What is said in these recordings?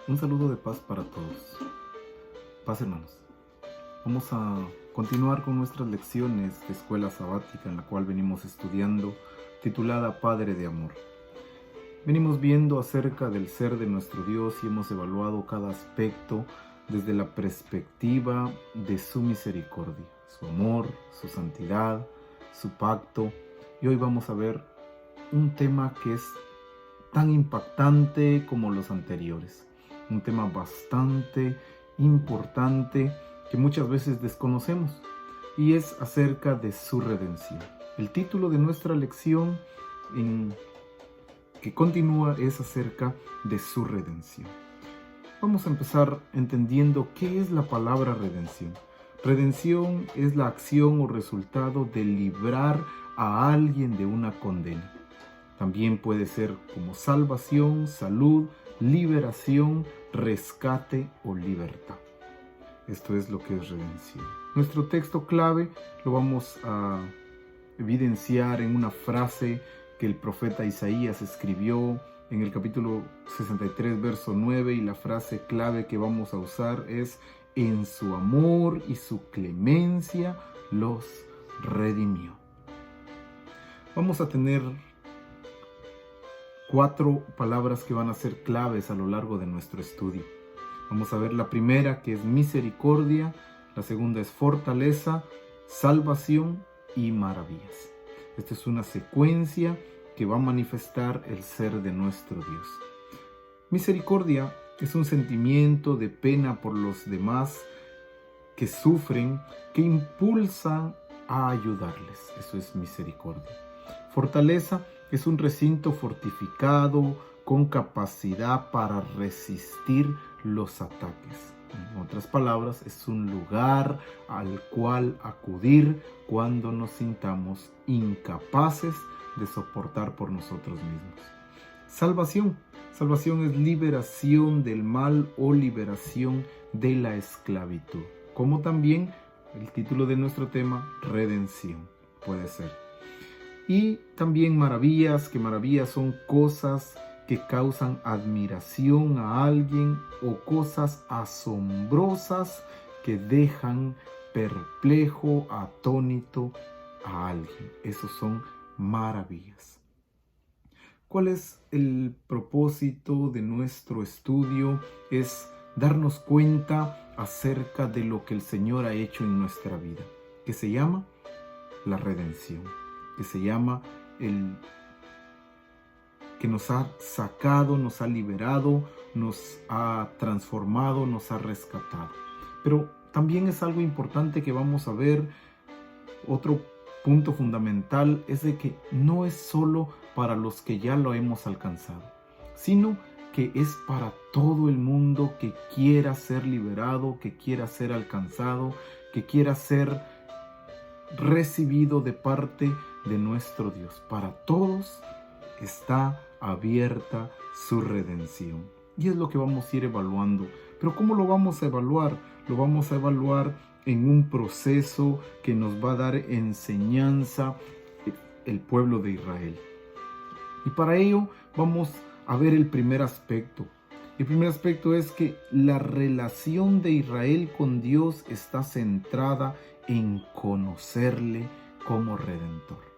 Un saludo de paz para todos. Paz, hermanos. Vamos a continuar con nuestras lecciones de escuela sabática en la cual venimos estudiando, titulada Padre de Amor. Venimos viendo acerca del ser de nuestro Dios y hemos evaluado cada aspecto desde la perspectiva de su misericordia, su amor, su santidad, su pacto. Y hoy vamos a ver un tema que es tan impactante como los anteriores. Un tema bastante importante que muchas veces desconocemos y es acerca de su redención. El título de nuestra lección que continúa es acerca de su redención. Vamos a empezar entendiendo qué es la palabra redención. Redención es la acción o resultado de librar a alguien de una condena. También puede ser como salvación, salud, liberación, rescate o libertad. Esto es lo que es redención. Nuestro texto clave lo vamos a evidenciar en una frase que el profeta Isaías escribió en el capítulo 63, verso 9, y la frase clave que vamos a usar es: en su amor y su clemencia los redimió. Vamos a tener 4 palabras que van a ser claves a lo largo de nuestro estudio. Vamos a ver la primera, que es misericordia; la segunda es fortaleza, salvación y maravillas. Esta es una secuencia que va a manifestar el ser de nuestro Dios. Misericordia es un sentimiento de pena por los demás que sufren, que impulsa a ayudarles. Eso es misericordia. Fortaleza es un recinto fortificado con capacidad para resistir los ataques. En otras palabras, es un lugar al cual acudir cuando nos sintamos incapaces de soportar por nosotros mismos. Salvación. Salvación es liberación del mal o liberación de la esclavitud. Como también el título de nuestro tema, redención, puede ser. Y también maravillas, que maravillas son cosas que causan admiración a alguien o cosas asombrosas que dejan perplejo, atónito a alguien. Esos son maravillas. ¿Cuál es el propósito de nuestro estudio? Es darnos cuenta acerca de lo que el Señor ha hecho en nuestra vida, que se llama la redención, que se llama el que nos ha sacado, nos ha liberado, nos ha transformado, nos ha rescatado. Pero también es algo importante que vamos a ver. Otro punto fundamental es de que no es solo para los que ya lo hemos alcanzado, sino que es para todo el mundo que quiera ser liberado, que quiera ser alcanzado, que quiera ser recibido de parte de nuestro Dios. Para todos está abierta su redención. Y es lo que vamos a ir evaluando. Pero ¿cómo lo vamos a evaluar? Lo vamos a evaluar en un proceso que nos va a dar enseñanza el pueblo de Israel. Y para ello vamos a ver el primer aspecto. El primer aspecto es que la relación de Israel con Dios está centrada en conocerle como Redentor.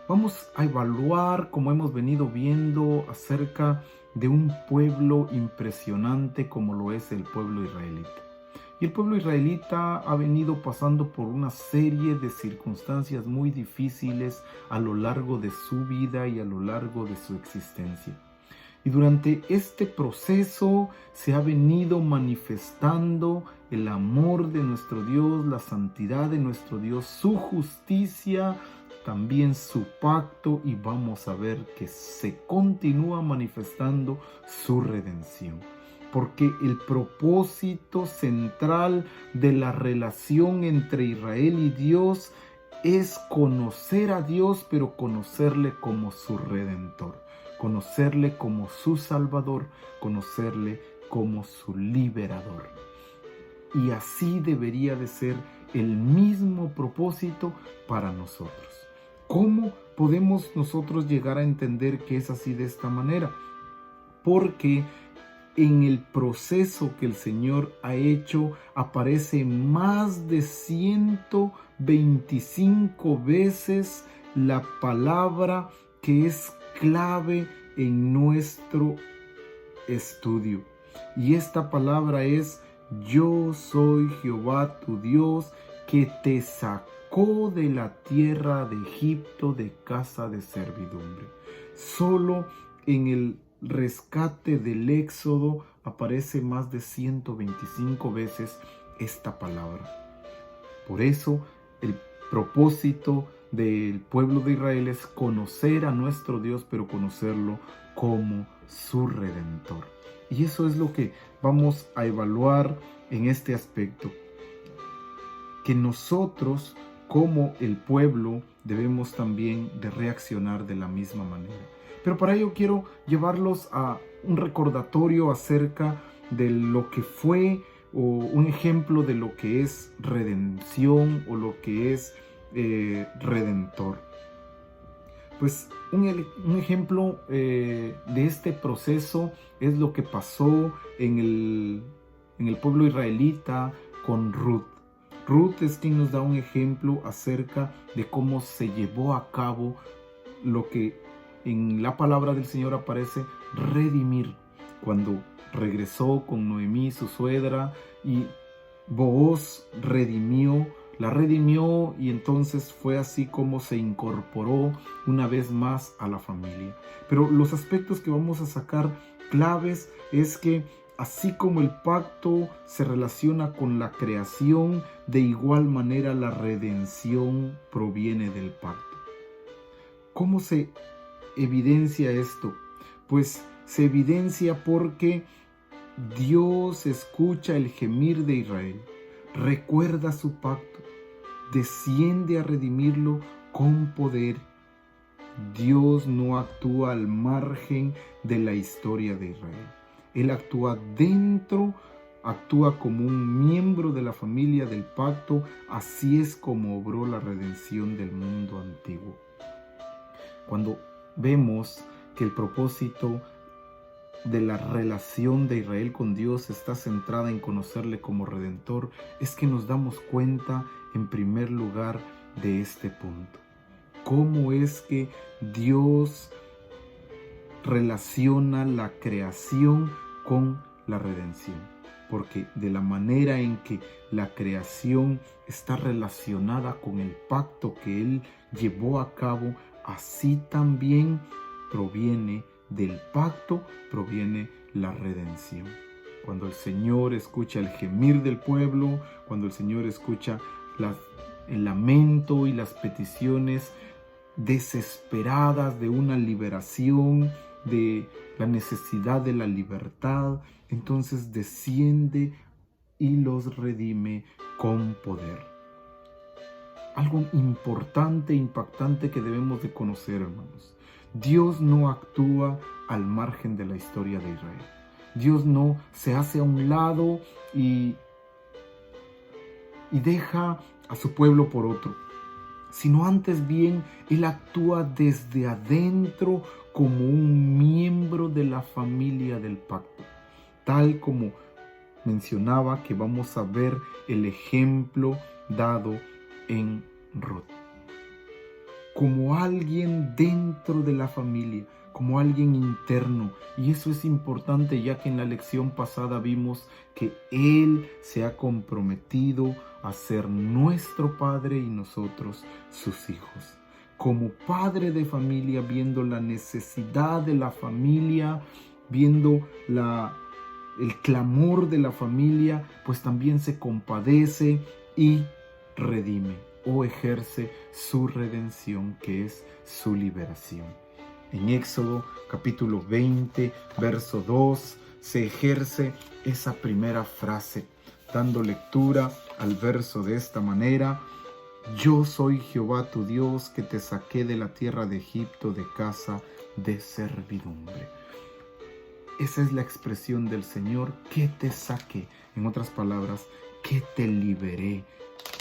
Vamos a evaluar, como hemos venido viendo, acerca de un pueblo impresionante como lo es el pueblo israelita. Y el pueblo israelita ha venido pasando por una serie de circunstancias muy difíciles a lo largo de su vida y a lo largo de su existencia. Y durante este proceso se ha venido manifestando el amor de nuestro Dios, la santidad de nuestro Dios, su justicia, también su pacto, y vamos a ver que se continúa manifestando su redención. Porque el propósito central de la relación entre Israel y Dios es conocer a Dios, pero conocerle como su Redentor, conocerle como su Salvador, conocerle como su Liberador. Y así debería de ser el mismo propósito para nosotros. ¿Cómo podemos nosotros llegar a entender que es así de esta manera? Porque en el proceso que el Señor ha hecho aparece más de 125 veces la palabra que es clave en nuestro estudio. Y esta palabra es: yo soy Jehová tu Dios, que te sacó de la tierra de Egipto, de casa de servidumbre. Solo en el rescate del Éxodo aparece más de 125 veces esta palabra. Por eso el propósito del pueblo de Israel es conocer a nuestro Dios, pero conocerlo como su Redentor. Y eso es lo que vamos a evaluar en este aspecto, que nosotros como el pueblo debemos también de reaccionar de la misma manera. Pero para ello quiero llevarlos a un recordatorio acerca de lo que fue, o un ejemplo de lo que es redención o lo que es redentor. Pues un ejemplo de este proceso es lo que pasó en el pueblo israelita con Ruth. Ruth es quien nos da un ejemplo acerca de cómo se llevó a cabo lo que en la palabra del Señor aparece redimir, cuando regresó con Noemí, su suegra, y Booz la redimió, y entonces fue así como se incorporó una vez más a la familia. Pero los aspectos que vamos a sacar claves es que así como el pacto se relaciona con la creación, de igual manera la redención proviene del pacto. ¿Cómo se evidencia esto? Pues se evidencia porque Dios escucha el gemir de Israel, recuerda su pacto, desciende a redimirlo con poder. Dios no actúa al margen de la historia de Israel. Él actúa dentro, actúa como un miembro de la familia del pacto. Así es como obró la redención del mundo antiguo. Cuando vemos que el propósito de la relación de Israel con Dios está centrada en conocerle como Redentor, es que nos damos cuenta en primer lugar de este punto. ¿Cómo es que Dios relaciona la creación con la redención? Porque de la manera en que la creación está relacionada con el pacto que Él llevó a cabo, así también proviene del pacto, proviene la redención. Cuando el Señor escucha el gemir del pueblo, cuando el Señor escucha el lamento y las peticiones desesperadas de una liberación, de la necesidad de la libertad, entonces desciende y los redime con poder. Algo importante, impactante que debemos de conocer, hermanos. Dios no actúa al margen de la historia de Israel. Dios no se hace a un lado y deja a su pueblo por otro, sino antes bien Él actúa desde adentro como un miembro de la familia del pacto, tal como mencionaba que vamos a ver el ejemplo dado en Ruth. Como alguien dentro de la familia, como alguien interno. Y eso es importante, ya que en la lección pasada vimos que Él se ha comprometido a ser nuestro Padre y nosotros sus hijos. Como padre de familia, viendo la necesidad de la familia, viendo el clamor de la familia, pues también se compadece y redime o ejerce su redención, que es su liberación. En Éxodo capítulo 20, verso 2, se ejerce esa primera frase, dando lectura al verso de esta manera: yo soy Jehová tu Dios, que te saqué de la tierra de Egipto, de casa de servidumbre. Esa es la expresión del Señor, que te saqué. En otras palabras, que te liberé,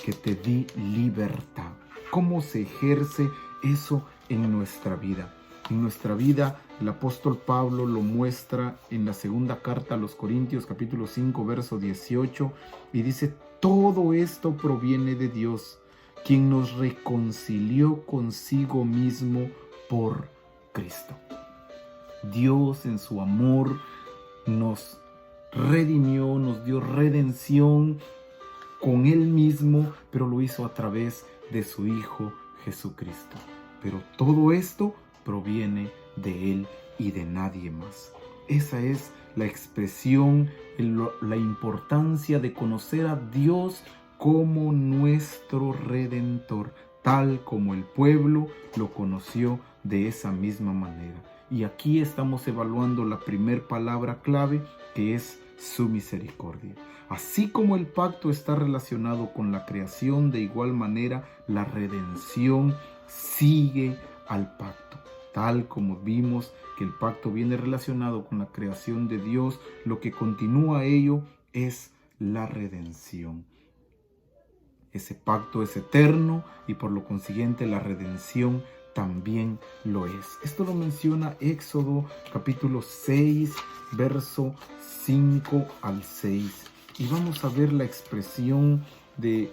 que te di libertad. ¿Cómo se ejerce eso en nuestra vida? En nuestra vida El apóstol Pablo lo muestra en la segunda carta a los Corintios, capítulo 5, verso 18, y dice: todo esto proviene de Dios, quien nos reconcilió consigo mismo por Cristo. Dios en su amor nos redimió, nos dio redención con Él mismo, pero lo hizo a través de su Hijo Jesucristo. Pero todo esto proviene de Él y de nadie más. Esa es la expresión, la importancia de conocer a Dios como nuestro Redentor, tal como el pueblo lo conoció de esa misma manera. Y aquí estamos evaluando la primera palabra clave, que es su misericordia. Así como el pacto está relacionado con la creación, de igual manera la redención sigue al pacto. Tal como vimos que el pacto viene relacionado con la creación de Dios, lo que continúa ello es la redención. Ese pacto es eterno y por lo consiguiente la redención también lo es. Esto lo menciona Éxodo capítulo 6, verso 5 al 6. Y vamos a ver la expresión de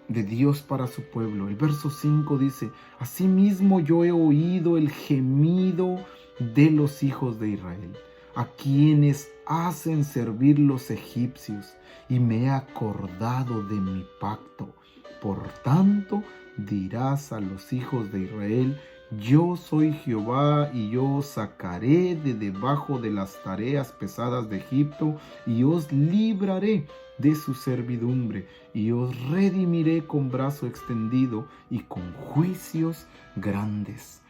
Dios para su pueblo. El verso 5 dice: asimismo yo he oído el gemido de los hijos de Israel, a quienes hacen servir los egipcios, y me he acordado de mi pacto. Por tanto, dirás a los hijos de Israel: yo soy Jehová, y yo os sacaré de debajo de las tareas pesadas de Egipto, y os libraré de su servidumbre, y os redimiré con brazo extendido y con juicios grandes.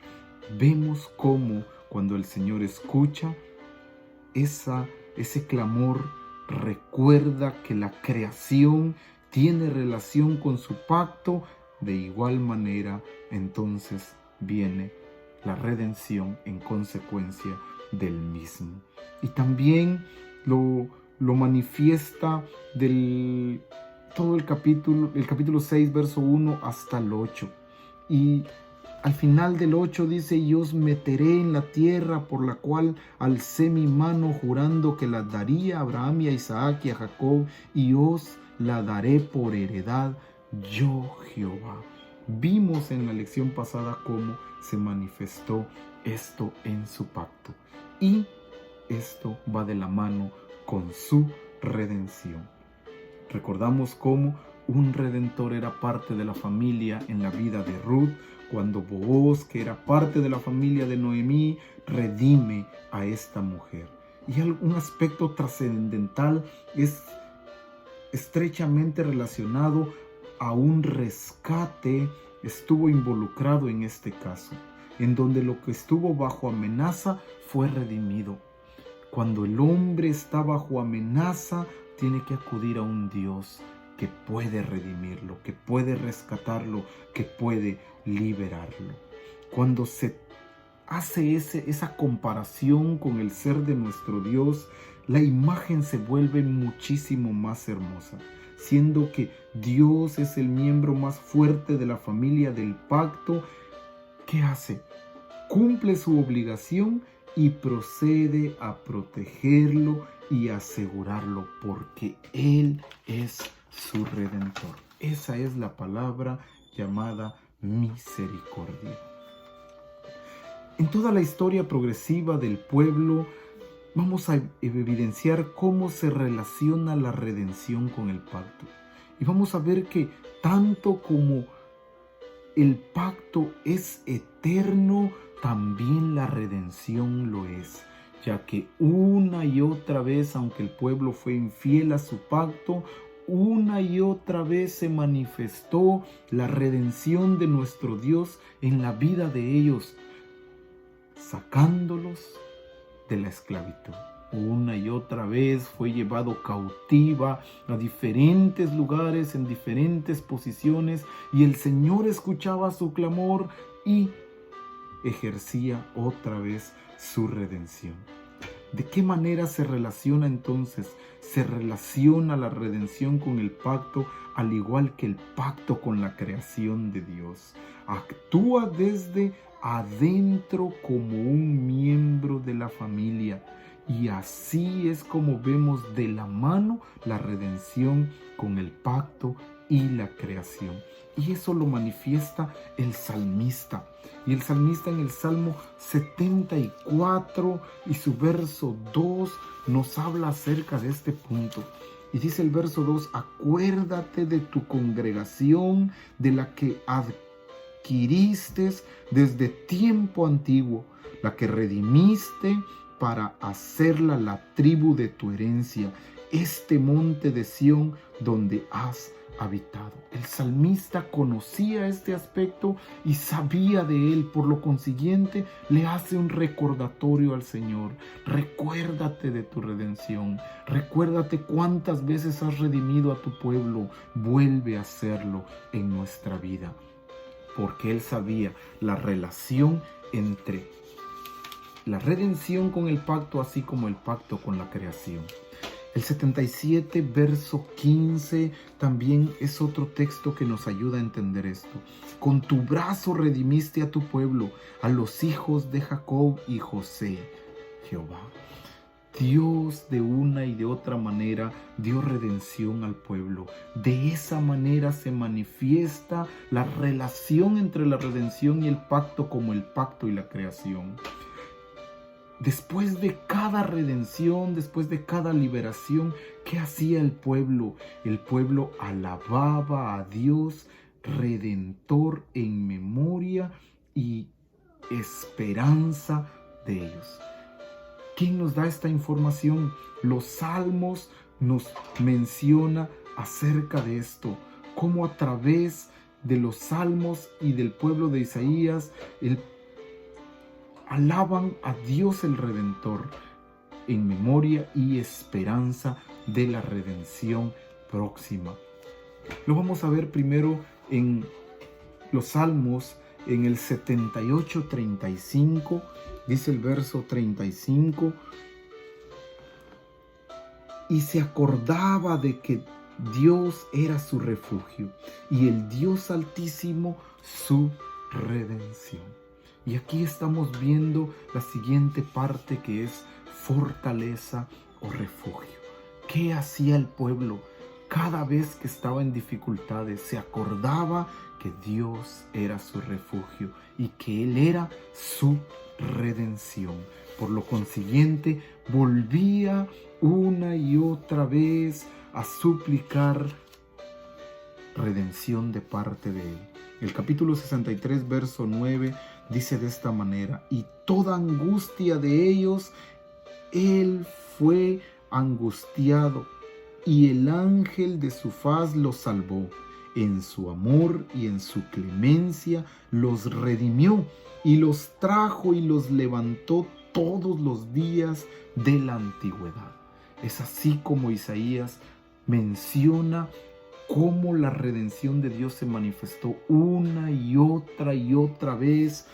Vemos cómo cuando el Señor escucha ese clamor, recuerda que la creación tiene relación con su pacto. De igual manera, entonces viene la redención en consecuencia del mismo. Y también lo manifiesta todo el capítulo 6, verso 1 hasta el 8. Y al final del 8 dice: y os meteré en la tierra por la cual alcé mi mano jurando que la daría a Abraham y a Isaac y a Jacob, y os la daré por heredad, yo Jehová. Vimos en la lección pasada cómo se manifestó esto en su pacto, y esto va de la mano con su redención. Recordamos cómo un redentor era parte de la familia en la vida de Ruth, cuando Booz, que era parte de la familia de Noemí, redime a esta mujer. Y un aspecto trascendental es estrechamente relacionado a un rescate, estuvo involucrado en este caso, en donde lo que estuvo bajo amenaza fue redimido. Cuando el hombre está bajo amenaza, tiene que acudir a un Dios que puede redimirlo, que puede rescatarlo, que puede liberarlo. Cuando se hace esa comparación con el ser de nuestro Dios, la imagen se vuelve muchísimo más hermosa, siendo que Dios es el miembro más fuerte de la familia del pacto. ¿Qué hace? Cumple su obligación y procede a protegerlo y asegurarlo, porque Él es su Redentor. Esa es la palabra llamada misericordia. En toda la historia progresiva del pueblo, vamos a evidenciar cómo se relaciona la redención con el pacto. Y vamos a ver que tanto como el pacto es eterno, también la redención lo es, ya que una y otra vez, aunque el pueblo fue infiel a su pacto, una y otra vez se manifestó la redención de nuestro Dios en la vida de ellos, sacándolos de la esclavitud. Una y otra vez fue llevado cautiva a diferentes lugares, en diferentes posiciones, y el Señor escuchaba su clamor y ejercía otra vez su redención. ¿De qué manera se relaciona entonces? Se relaciona la redención con el pacto, al igual que el pacto con la creación de Dios. Actúa desde adentro como un miembro de la familia. Y así es como vemos de la mano la redención con el pacto y la creación. Y eso lo manifiesta el salmista. Y el salmista en el Salmo 74 y su verso 2 nos habla acerca de este punto. Y dice el verso 2, acuérdate de tu congregación, de la que adquiriste desde tiempo antiguo, la que redimiste para hacerla la tribu de tu herencia, este monte de Sión donde has habitado. El salmista conocía este aspecto y sabía de él, por lo consiguiente le hace un recordatorio al Señor. Recuérdate de tu redención, recuérdate cuántas veces has redimido a tu pueblo, vuelve a hacerlo en nuestra vida, porque él sabía la relación entre la redención con el pacto, así como el pacto con la creación. El 77, verso 15, también es otro texto que nos ayuda a entender esto. Con tu brazo redimiste a tu pueblo, a los hijos de Jacob y José, Jehová. Dios de una y de otra manera dio redención al pueblo. De esa manera se manifiesta la relación entre la redención y el pacto, como el pacto y la creación. Después de cada redención, después de cada liberación, ¿qué hacía el pueblo? El pueblo alababa a Dios redentor en memoria y esperanza de ellos. ¿Quién nos da esta información? Los salmos nos menciona acerca de esto, cómo a través de los salmos y del pueblo de Isaías, alaban a Dios el Redentor en memoria y esperanza de la redención próxima. Lo vamos a ver primero en los Salmos, en el 78:35, dice el verso 35, y se acordaba de que Dios era su refugio y el Dios Altísimo su redención. Y aquí estamos viendo la siguiente parte, que es fortaleza o refugio. ¿Qué hacía el pueblo? Cada vez que estaba en dificultades, se acordaba que Dios era su refugio y que Él era su redención. Por lo consiguiente, volvía una y otra vez a suplicar redención de parte de Él. El capítulo 63, verso 9, dice de esta manera: y toda angustia de ellos, Él fue angustiado, y el ángel de su faz los salvó. En su amor y en su clemencia los redimió, y los trajo y los levantó todos los días de la antigüedad. Es así como Isaías menciona cómo la redención de Dios se manifestó una y otra vez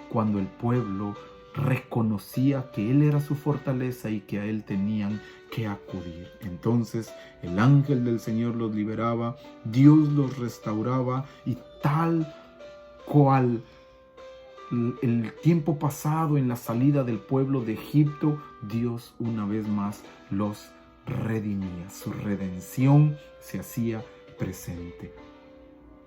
cuando el pueblo reconocía que Él era su fortaleza y que a Él tenían que acudir. Entonces el ángel del Señor los liberaba, Dios los restauraba, y tal cual el tiempo pasado en la salida del pueblo de Egipto, Dios una vez más los redimía. Su redención se hacía presente.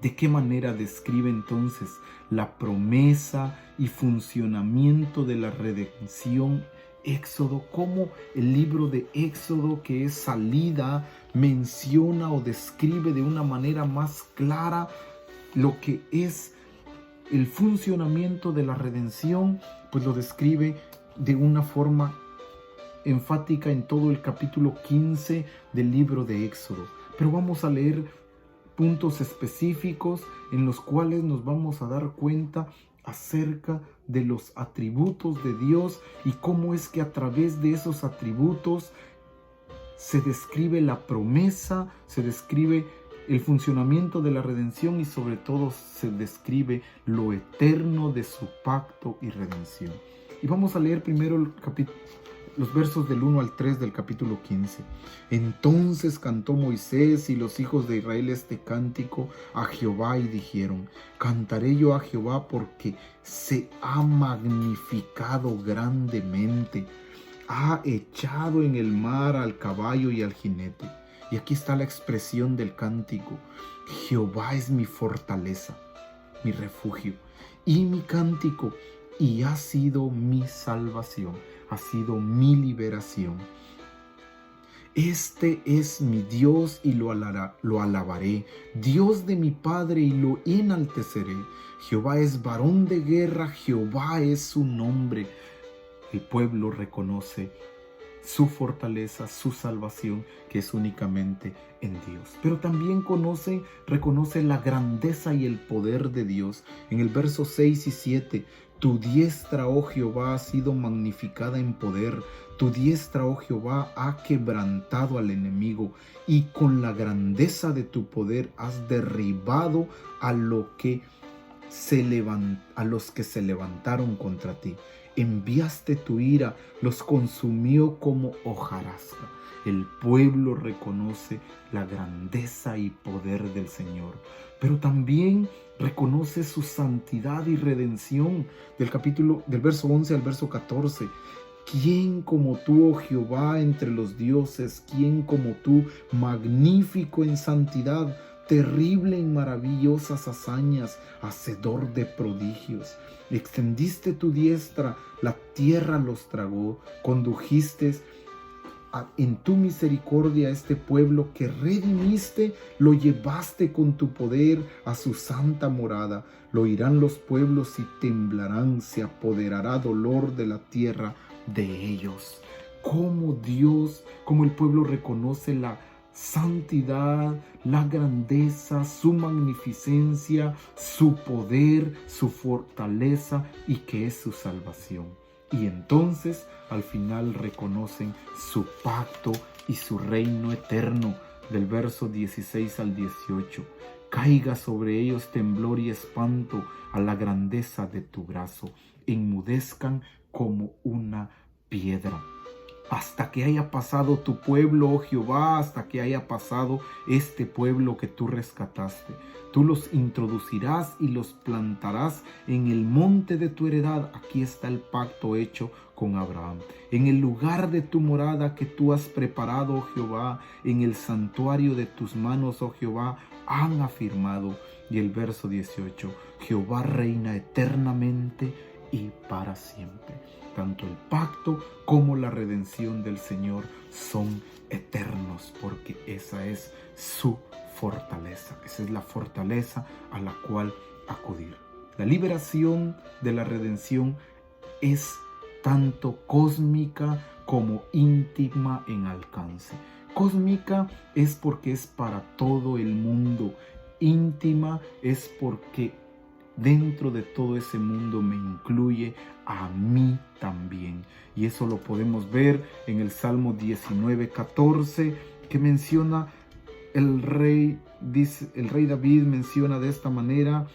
¿De qué manera describe entonces la promesa y funcionamiento de la redención Éxodo? Cómo el libro de Éxodo, que es salida, menciona o describe de una manera más clara lo que es el funcionamiento de la redención, pues lo describe de una forma enfática en todo el capítulo 15 del libro de Éxodo. Pero vamos a leer puntos específicos en los cuales nos vamos a dar cuenta acerca de los atributos de Dios y cómo es que a través de esos atributos se describe la promesa, se describe el funcionamiento de la redención y sobre todo se describe lo eterno de su pacto y redención. Y vamos a leer primero los versos del 1 al 3 del capítulo 15. Entonces cantó Moisés y los hijos de Israel este cántico a Jehová y dijeron: cantaré yo a Jehová porque se ha magnificado grandemente, ha echado en el mar al caballo y al jinete. Y aquí está la expresión del cántico: Jehová es mi fortaleza, mi refugio y mi cántico, y ha sido mi salvación, ha sido mi liberación. Este es mi Dios y lo alabaré, Dios de mi Padre, y lo enalteceré. Jehová es varón de guerra, Jehová es su nombre. El pueblo reconoce su fortaleza, su salvación, que es únicamente en Dios. Pero también reconoce la grandeza y el poder de Dios. En el verso 6 y 7, tu diestra, oh Jehová, ha sido magnificada en poder. Tu diestra, oh Jehová, ha quebrantado al enemigo, y con la grandeza de tu poder has derribado a los que se levantaron contra ti. Enviaste tu ira, los consumió como hojarasca. El pueblo reconoce la grandeza y poder del Señor, pero también reconoce su santidad y redención. Del verso 11 al verso 14. ¿Quién como tú, oh Jehová, entre los dioses? ¿Quién como tú, magnífico en santidad, terrible en maravillosas hazañas, hacedor de prodigios? Extendiste tu diestra, la tierra los tragó, condujiste en tu misericordia a este pueblo que redimiste, lo llevaste con tu poder a su santa morada. Lo oirán los pueblos y temblarán, se apoderará dolor de la tierra de ellos. Como el pueblo reconoce la santidad, la grandeza, su magnificencia, su poder, su fortaleza, y que es su salvación. Y entonces al final reconocen su pacto y su reino eterno. Del verso 16 al 18. Caiga sobre ellos temblor y espanto a la grandeza de tu brazo, enmudezcan como una piedra. Hasta que haya pasado tu pueblo, oh Jehová, hasta que haya pasado este pueblo que tú rescataste. Tú los introducirás y los plantarás en el monte de tu heredad. Aquí está el pacto hecho con Abraham. En el lugar de tu morada que tú has preparado, oh Jehová, en el santuario de tus manos, oh Jehová, han afirmado. Y el verso 18, Jehová reina eternamente y para siempre. Tanto el pacto como la redención del Señor son eternos, porque esa es su fortaleza. Esa es la fortaleza a la cual acudir. La liberación de la redención es tanto cósmica como íntima en alcance. Cósmica es porque es para todo el mundo. Íntima es porque dentro de todo ese mundo me incluye a mí también. Y eso lo podemos ver en el Salmo 19:14, que menciona el rey David menciona de esta manera: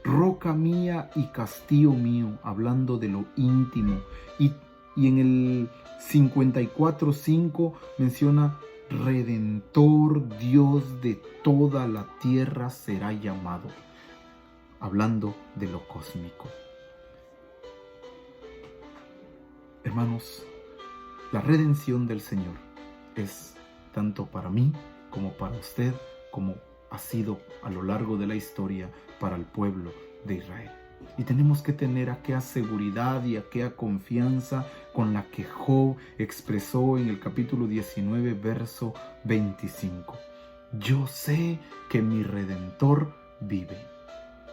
roca mía y castillo mío, hablando de lo íntimo. Y en el 54:5 menciona: Redentor, Dios de toda la tierra será llamado, hablando de lo cósmico. Hermanos, la redención del Señor es tanto para mí como para usted, como ha sido a lo largo de la historia para el pueblo de Israel. Y tenemos que tener aquella seguridad y aquella confianza con la que Job expresó en el capítulo 19, verso 25. Yo sé que mi Redentor vive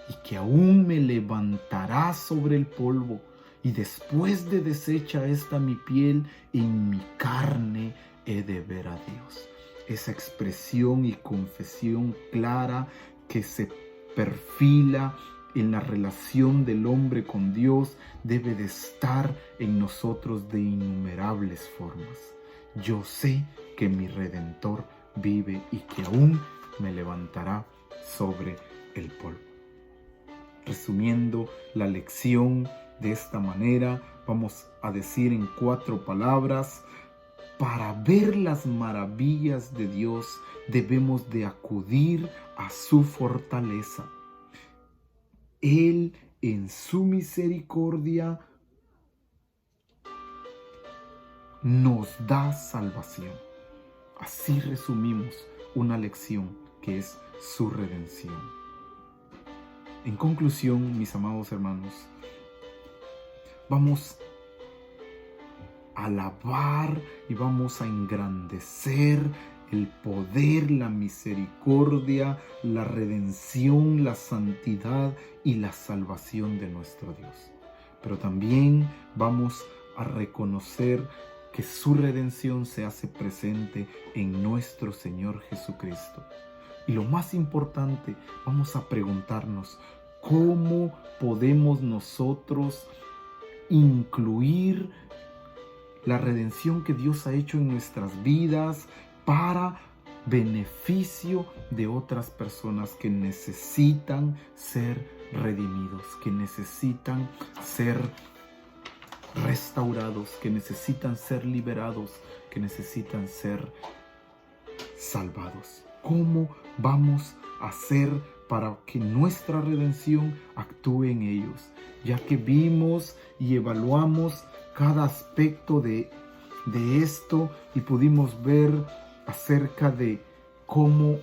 y que aún me levantará sobre el polvo, y después de deshecha esta mi piel, en mi carne he de ver a Dios. Esa expresión y confesión clara que se perfila en la relación del hombre con Dios debe de estar en nosotros de innumerables formas. Yo sé que mi Redentor vive y que aún me levantará sobre el polvo. Resumiendo la lección de esta manera. Vamos a decir en 4 palabras: para ver las maravillas de Dios debemos de acudir a su fortaleza. Él en su misericordia nos da salvación. Así resumimos una lección que es su redención. En conclusión, mis amados hermanos, vamos a alabar y vamos a engrandecer el poder, la misericordia, la redención, la santidad y la salvación de nuestro Dios. Pero también vamos a reconocer que su redención se hace presente en nuestro Señor Jesucristo. Y lo más importante, vamos a preguntarnos, ¿cómo podemos nosotros incluir la redención que Dios ha hecho en nuestras vidas para beneficio de otras personas que necesitan ser redimidos, que necesitan ser restaurados, que necesitan ser liberados, que necesitan ser salvados? ¿Cómo vamos a hacer para que nuestra redención actúe en ellos? Ya que vimos y evaluamos cada aspecto de esto y pudimos ver acerca de cómo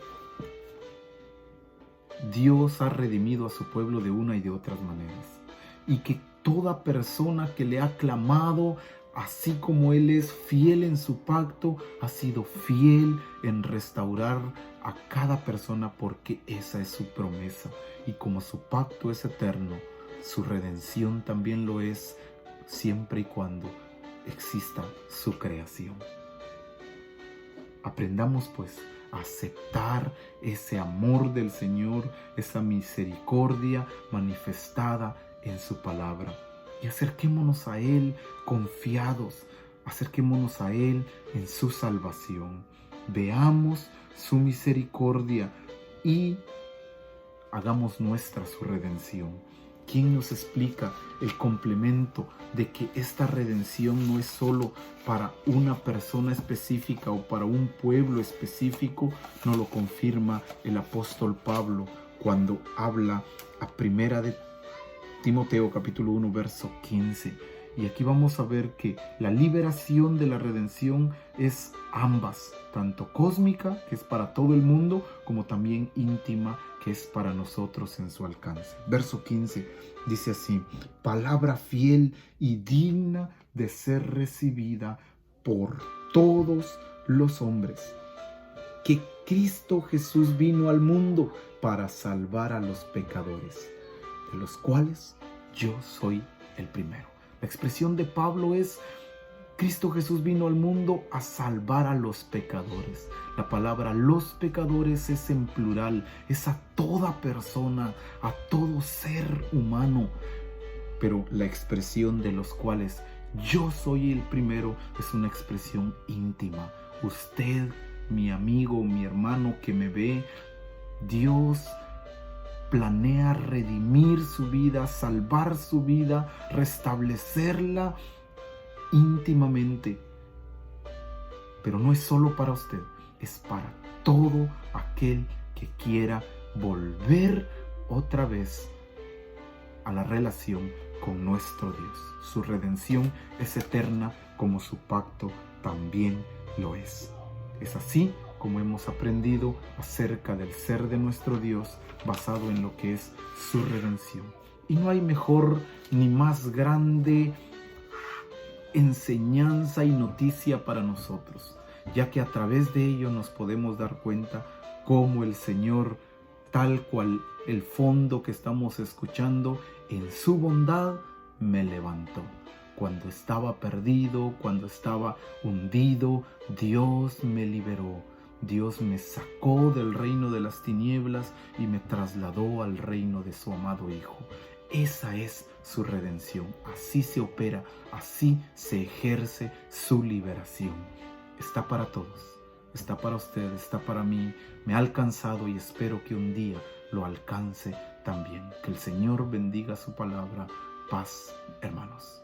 Dios ha redimido a su pueblo de una y de otras maneras, y que toda persona que le ha clamado, así como Él es fiel en su pacto, ha sido fiel en restaurar a cada persona, porque esa es su promesa. Y como su pacto es eterno, su redención también lo es, siempre y cuando exista su creación. Aprendamos pues a aceptar ese amor del Señor, esa misericordia manifestada en su palabra, y acerquémonos a Él confiados, acerquémonos a Él en su salvación. Veamos su misericordia y hagamos nuestra su redención. ¿Quién nos explica el complemento de que esta redención no es solo para una persona específica o para un pueblo específico? Nos lo confirma el apóstol Pablo cuando habla a primera de Timoteo capítulo 1 verso 15. Y aquí vamos a ver que la liberación de la redención es ambas, tanto cósmica, que es para todo el mundo, como también íntima, que es para nosotros en su alcance. Verso 15 dice así: palabra fiel y digna de ser recibida por todos los hombres, que Cristo Jesús vino al mundo para salvar a los pecadores, de los cuales yo soy el primero. La expresión de Pablo es: Cristo Jesús vino al mundo a salvar a los pecadores. La palabra los pecadores es en plural, es a toda persona, a todo ser humano. Pero la expresión de los cuales yo soy el primero es una expresión íntima. Usted, mi amigo, mi hermano que me ve, Dios planea redimir su vida, salvar su vida, restablecerla íntimamente. Pero no es solo para usted, es para todo aquel que quiera volver otra vez a la relación con nuestro Dios. Su redención es eterna, como su pacto también lo es. Es así como hemos aprendido acerca del ser de nuestro Dios, basado en lo que es su redención. Y no hay mejor ni más grande enseñanza y noticia para nosotros, ya que a través de ello nos podemos dar cuenta cómo el Señor, tal cual el fondo que estamos escuchando, en su bondad me levantó. Cuando estaba perdido, cuando estaba hundido, Dios me liberó. Dios me sacó del reino de las tinieblas y me trasladó al reino de su amado Hijo. Esa es su redención. Así se opera, así se ejerce su liberación. Está para todos, está para usted, está para mí. Me ha alcanzado y espero que un día lo alcance también. Que el Señor bendiga su palabra paz, hermanos.